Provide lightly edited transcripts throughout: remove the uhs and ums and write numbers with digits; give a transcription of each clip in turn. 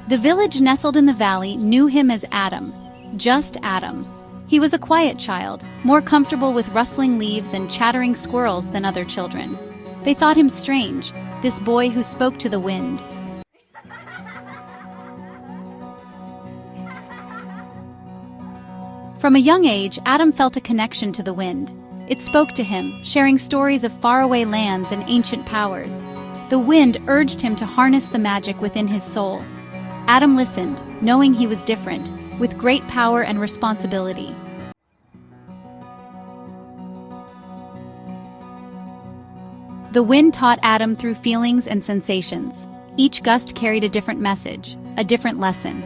The village nestled in the valley knew him as Adam, just Adam. He was a quiet child, more comfortable with rustling leaves and chattering squirrels than other children. They thought him strange, this boy who spoke to the wind. From a young age, Adam felt a connection to the wind. It spoke to him, sharing stories of faraway lands and ancient powers. The wind urged him to harness the magic within his soul. Adam listened, knowing he was different, with great power and responsibility. The wind taught Adam through feelings and sensations. Each gust carried a different message, a different lesson.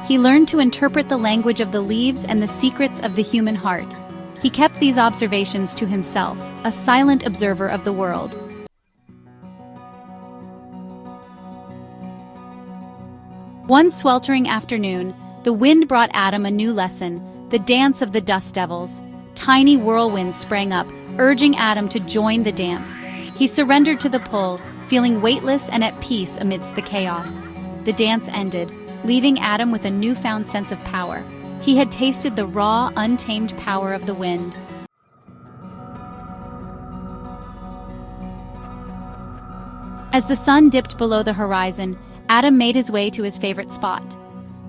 He learned to interpret the language of the leaves and the secrets of the human heart. He kept these observations to himself, a silent observer of the world. One sweltering afternoon, the wind brought Adam a new lesson, the dance of the dust devils. Tiny whirlwinds sprang up, urging Adam to join the dance. He surrendered to the pull, feeling weightless and at peace amidst the chaos. The dance ended, leaving Adam with a newfound sense of power. He had tasted the raw, untamed power of the wind. As the sun dipped below the horizon, Adam made his way to his favorite spot.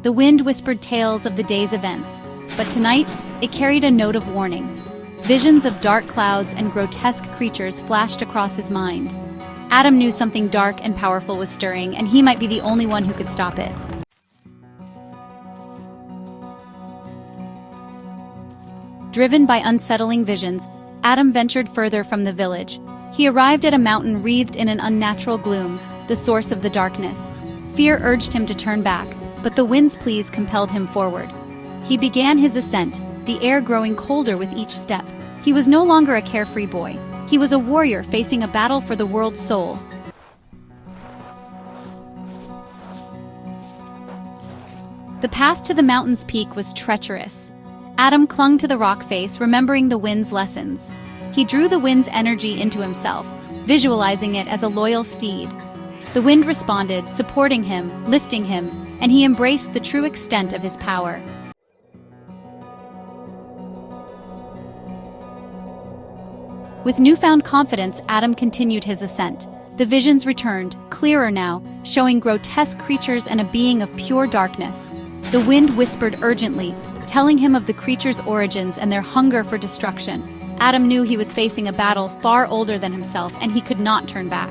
The wind whispered tales of the day's events, but tonight it carried a note of warning. Visions of dark clouds and grotesque creatures flashed across his mind. Adam knew something dark and powerful was stirring, and he might be the only one who could stop it. Driven by unsettling visions, Adam ventured further from the village. He arrived at a mountain wreathed in an unnatural gloom, the source of the darkness. Fear urged him to turn back, but the wind's pleas compelled him forward. He began his ascent, the air growing colder with each step. He was no longer a carefree boy. He was a warrior facing a battle for the world's soul. The path to the mountain's peak was treacherous. Adam clung to the rock face, remembering the wind's lessons. He drew the wind's energy into himself, visualizing it as a loyal steed. The wind responded, supporting him, lifting him, and he embraced the true extent of his power. With newfound confidence, Adam continued his ascent. The visions returned, clearer now, showing grotesque creatures and a being of pure darkness. The wind whispered urgently, telling him of the creatures' origins and their hunger for destruction. Adam knew he was facing a battle far older than himself, and he could not turn back.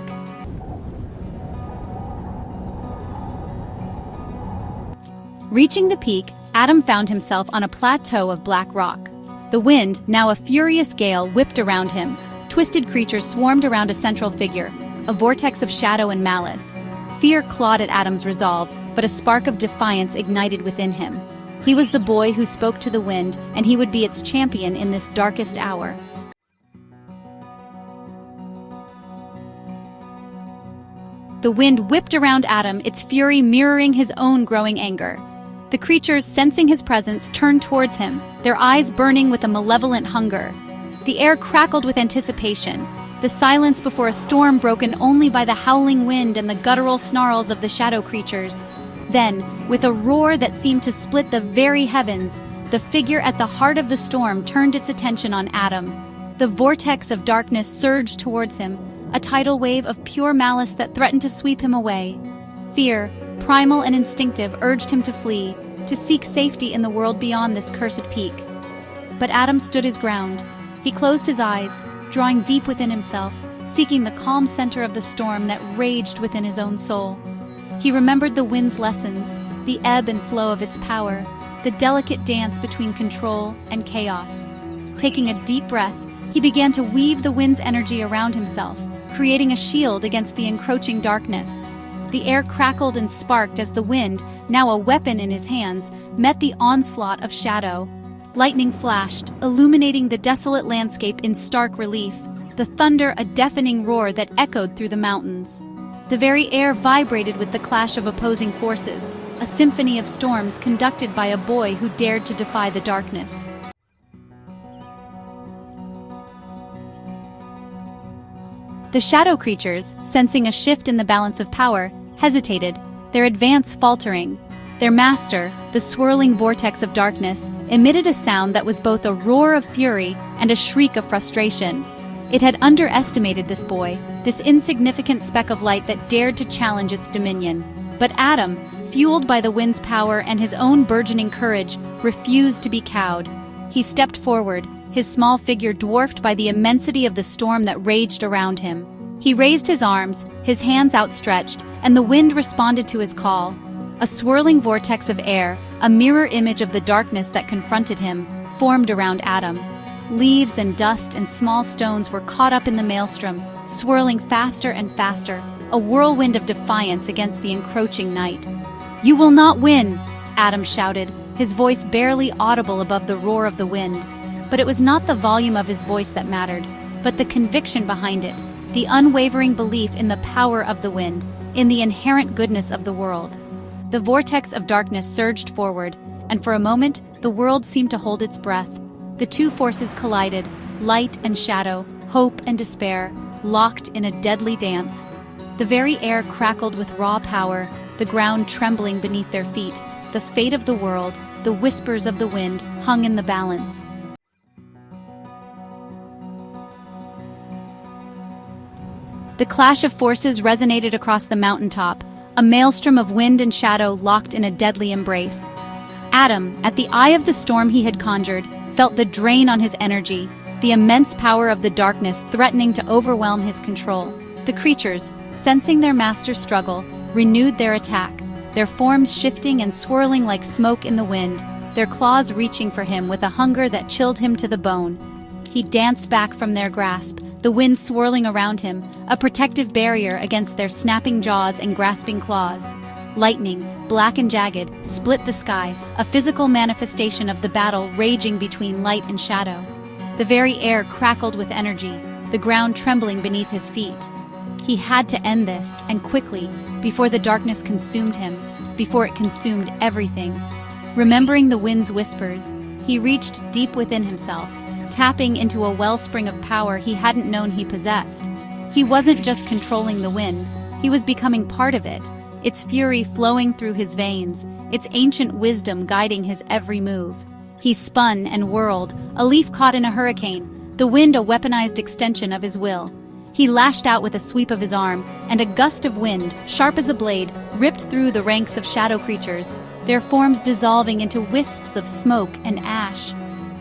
Reaching the peak, Adam found himself on a plateau of black rock. The wind, now a furious gale, whipped around him. Twisted creatures swarmed around a central figure, a vortex of shadow and malice. Fear clawed at Adam's resolve, but a spark of defiance ignited within him. He was the boy who spoke to the wind, and he would be its champion in this darkest hour. The wind whipped around Adam, its fury mirroring his own growing anger. The creatures, sensing his presence, turned towards him, their eyes burning with a malevolent hunger. The air crackled with anticipation, the silence before a storm broken only by the howling wind and the guttural snarls of the shadow creatures. Then, with a roar that seemed to split the very heavens, the figure at the heart of the storm turned its attention on Adam. The vortex of darkness surged towards him, a tidal wave of pure malice that threatened to sweep him away. Fear, primal and instinctive, urged him to flee, to seek safety in the world beyond this cursed peak. But Adam stood his ground. He closed his eyes, drawing deep within himself, seeking the calm center of the storm that raged within his own soul. He remembered the wind's lessons, the ebb and flow of its power, the delicate dance between control and chaos. Taking a deep breath, he began to weave the wind's energy around himself, creating a shield against the encroaching darkness. The air crackled and sparked as the wind, now a weapon in his hands, met the onslaught of shadow. Lightning flashed, illuminating the desolate landscape in stark relief, the thunder a deafening roar that echoed through the mountains. The very air vibrated with the clash of opposing forces, a symphony of storms conducted by a boy who dared to defy the darkness. The shadow creatures, sensing a shift in the balance of power, hesitated, their advance faltering. Their master, the swirling vortex of darkness, emitted a sound that was both a roar of fury and a shriek of frustration. It had underestimated this boy, this insignificant speck of light that dared to challenge its dominion. But Adam, fueled by the wind's power and his own burgeoning courage, refused to be cowed. He stepped forward, his small figure dwarfed by the immensity of the storm that raged around him. He raised his arms, his hands outstretched, and the wind responded to his call. A swirling vortex of air, a mirror image of the darkness that confronted him, formed around Adam. Leaves and dust and small stones were caught up in the maelstrom, swirling faster and faster, a whirlwind of defiance against the encroaching night. "You will not win!" Adam shouted, his voice barely audible above the roar of the wind. But it was not the volume of his voice that mattered, but the conviction behind it, the unwavering belief in the power of the wind, in the inherent goodness of the world. The vortex of darkness surged forward, and for a moment, the world seemed to hold its breath. The two forces collided, light and shadow, hope and despair, locked in a deadly dance. The very air crackled with raw power, the ground trembling beneath their feet. The fate of the world, the whispers of the wind, hung in the balance. The clash of forces resonated across the mountaintop, a maelstrom of wind and shadow locked in a deadly embrace. Adam, at the eye of the storm he had conjured, felt the drain on his energy, the immense power of the darkness threatening to overwhelm his control. The creatures, sensing their master's struggle, renewed their attack, their forms shifting and swirling like smoke in the wind, their claws reaching for him with a hunger that chilled him to the bone. He danced back from their grasp, the wind swirling around him, a protective barrier against their snapping jaws and grasping claws. Lightning, black and jagged, split the sky, a physical manifestation of the battle raging between light and shadow. The very air crackled with energy, the ground trembling beneath his feet. He had to end this, and quickly, before the darkness consumed him, before it consumed everything. Remembering the wind's whispers, he reached deep within himself, tapping into a wellspring of power he hadn't known he possessed. He wasn't just controlling the wind, he was becoming part of it, its fury flowing through his veins, its ancient wisdom guiding his every move. He spun and whirled, a leaf caught in a hurricane, the wind a weaponized extension of his will. He lashed out with a sweep of his arm, and a gust of wind, sharp as a blade, ripped through the ranks of shadow creatures, their forms dissolving into wisps of smoke and ash.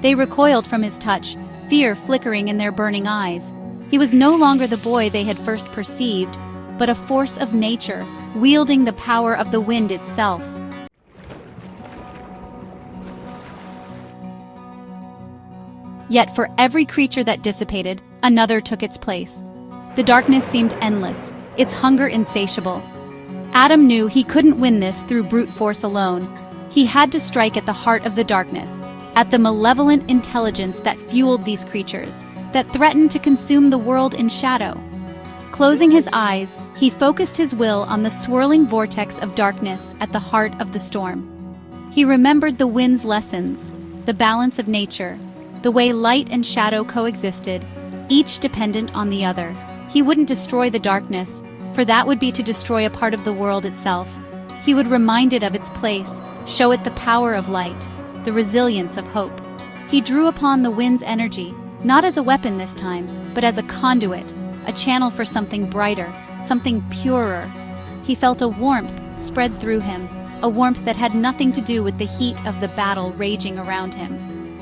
They recoiled from his touch, fear flickering in their burning eyes. He was no longer the boy they had first perceived, but a force of nature, wielding the power of the wind itself. Yet for every creature that dissipated, another took its place. The darkness seemed endless, its hunger insatiable. Adam knew he couldn't win this through brute force alone. He had to strike at the heart of the darkness, at the malevolent intelligence that fueled these creatures, that threatened to consume the world in shadow. Closing his eyes, he focused his will on the swirling vortex of darkness at the heart of the storm. He remembered the wind's lessons, the balance of nature, the way light and shadow coexisted, each dependent on the other. He wouldn't destroy the darkness, for that would be to destroy a part of the world itself. He would remind it of its place, show it the power of light, the resilience of hope. He drew upon the wind's energy, not as a weapon this time, but as a conduit, a channel for something brighter, something purer. He felt a warmth spread through him, a warmth that had nothing to do with the heat of the battle raging around him.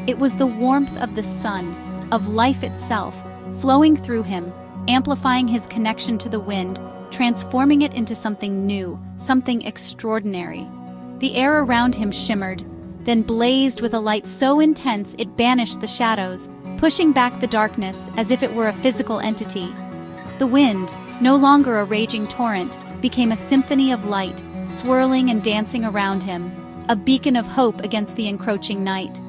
It was the warmth of the sun, of life itself, flowing through him, amplifying his connection to the wind, transforming it into something new, something extraordinary. The air around him shimmered, then blazed with a light so intense it banished the shadows, pushing back the darkness as if it were a physical entity. The wind, no longer a raging torrent, became a symphony of light, swirling and dancing around him, a beacon of hope against the encroaching night.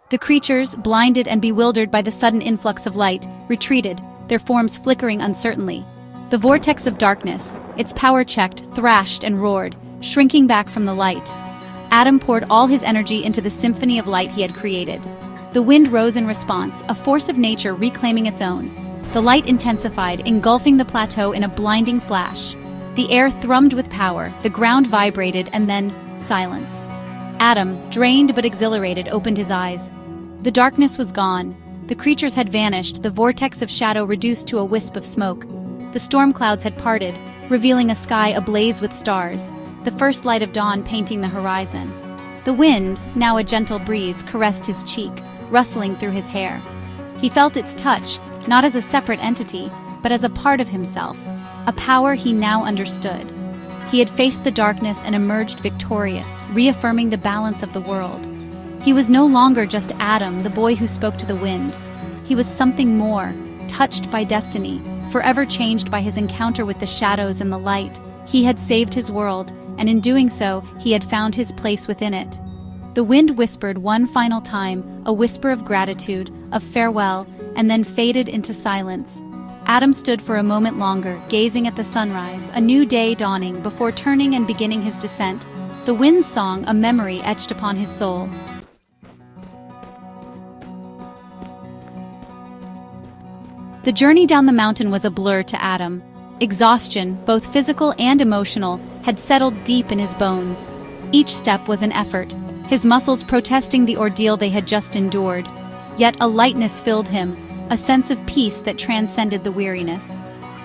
The creatures, blinded and bewildered by the sudden influx of light, retreated, their forms flickering uncertainly. The vortex of darkness, its power checked, thrashed and roared, shrinking back from the light. Adam poured all his energy into the symphony of light he had created. The wind rose in response, a force of nature reclaiming its own. The light intensified, engulfing the plateau in a blinding flash. The air thrummed with power, the ground vibrated, and then silence. Adam, drained but exhilarated, opened his eyes. The darkness was gone. The creatures had vanished, the vortex of shadow reduced to a wisp of smoke. The storm clouds had parted, revealing a sky ablaze with stars, the first light of dawn painting the horizon. The wind, now a gentle breeze, caressed his cheek, rustling through his hair. He felt its touch, not as a separate entity, but as a part of himself, a power he now understood. He had faced the darkness and emerged victorious, reaffirming the balance of the world. He was no longer just Adam, the boy who spoke to the wind. He was something more, touched by destiny, forever changed by his encounter with the shadows and the light. He had saved his world, and in doing so, he had found his place within it. The wind whispered one final time, a whisper of gratitude, of farewell, and then faded into silence. Adam stood for a moment longer, gazing at the sunrise, a new day dawning, before turning and beginning his descent. The wind's song, a memory etched upon his soul. The journey down the mountain was a blur to Adam. Exhaustion, both physical and emotional, had settled deep in his bones. Each step was an effort, his muscles protesting the ordeal they had just endured. Yet a lightness filled him, a sense of peace that transcended the weariness.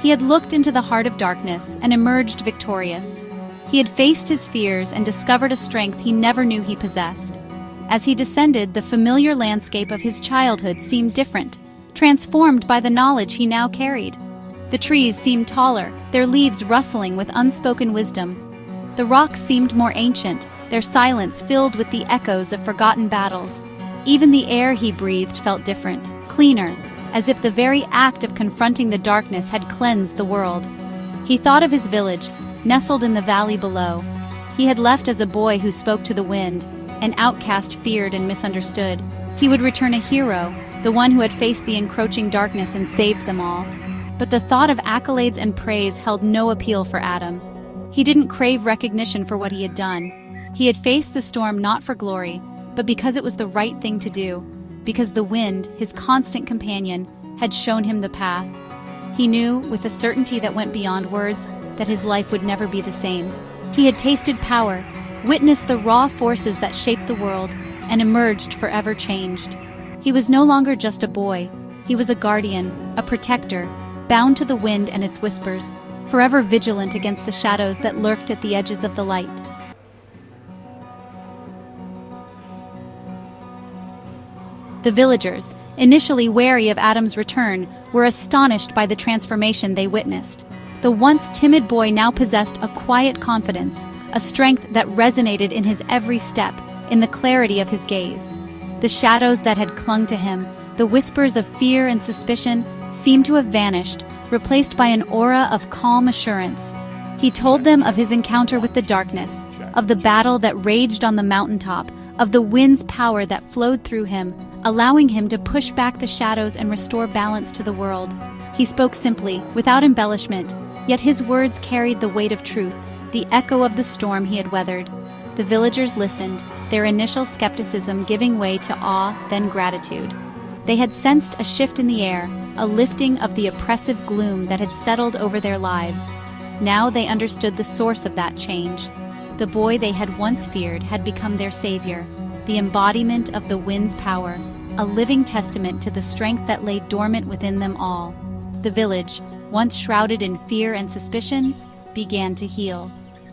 He had looked into the heart of darkness and emerged victorious. He had faced his fears and discovered a strength he never knew he possessed. As he descended, the familiar landscape of his childhood seemed different, transformed by the knowledge he now carried. The trees seemed taller, their leaves rustling with unspoken wisdom. The rocks seemed more ancient, their silence filled with the echoes of forgotten battles. Even the air he breathed felt different, cleaner, as if the very act of confronting the darkness had cleansed the world. He thought of his village, nestled in the valley below. He had left as a boy who spoke to the wind, an outcast feared and misunderstood. He would return a hero, the one who had faced the encroaching darkness and saved them all. But the thought of accolades and praise held no appeal for Adam. He didn't crave recognition for what he had done. He had faced the storm not for glory, but because it was the right thing to do, because the wind, his constant companion, had shown him the path. He knew, with a certainty that went beyond words, that his life would never be the same. He had tasted power, witnessed the raw forces that shaped the world, and emerged forever changed. He was no longer just a boy. He was a guardian, a protector, bound to the wind and its whispers, forever vigilant against the shadows that lurked at the edges of the light. The villagers, initially wary of Adam's return, were astonished by the transformation they witnessed. The once timid boy now possessed a quiet confidence, a strength that resonated in his every step, in the clarity of his gaze. The shadows that had clung to him, the whispers of fear and suspicion, seemed to have vanished, replaced by an aura of calm assurance. He told them of his encounter with the darkness, of the battle that raged on the mountaintop, of the wind's power that flowed through him, allowing him to push back the shadows and restore balance to the world. He spoke simply, without embellishment, yet his words carried the weight of truth, the echo of the storm he had weathered. The villagers listened, their initial skepticism giving way to awe, then gratitude. They had sensed a shift in the air, a lifting of the oppressive gloom that had settled over their lives. Now they understood the source of that change. The boy they had once feared had become their savior, the embodiment of the wind's power, a living testament to the strength that lay dormant within them all. The village, once shrouded in fear and suspicion, began to heal.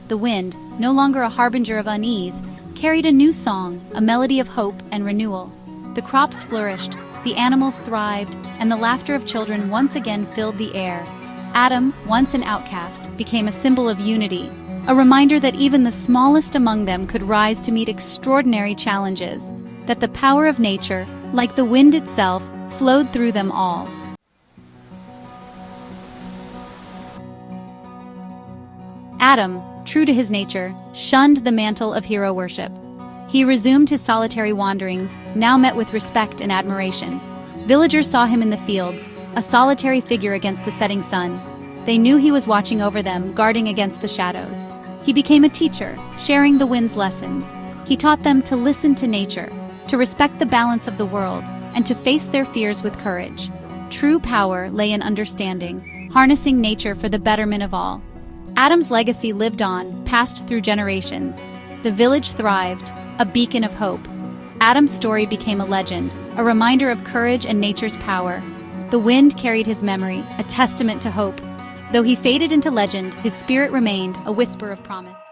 The wind, no longer a harbinger of unease, carried a new song, a melody of hope and renewal. The crops flourished, the animals thrived, and the laughter of children once again filled the air. Adam, once an outcast, became a symbol of unity, a reminder that even the smallest among them could rise to meet extraordinary challenges, that the power of nature, like the wind itself, flowed through them all. Adam, true to his nature, shunned the mantle of hero worship. He resumed his solitary wanderings, now met with respect and admiration. Villagers saw him in the fields, a solitary figure against the setting sun. They knew he was watching over them, guarding against the shadows. He became a teacher, sharing the wind's lessons. He taught them to listen to nature, to respect the balance of the world, and to face their fears with courage. True power lay in understanding, harnessing nature for the betterment of all. Adam's legacy lived on, passed through generations. The village thrived, a beacon of hope. Adam's story became a legend, a reminder of courage and nature's power. The wind carried his memory, a testament to hope. Though he faded into legend, his spirit remained, a whisper of promise.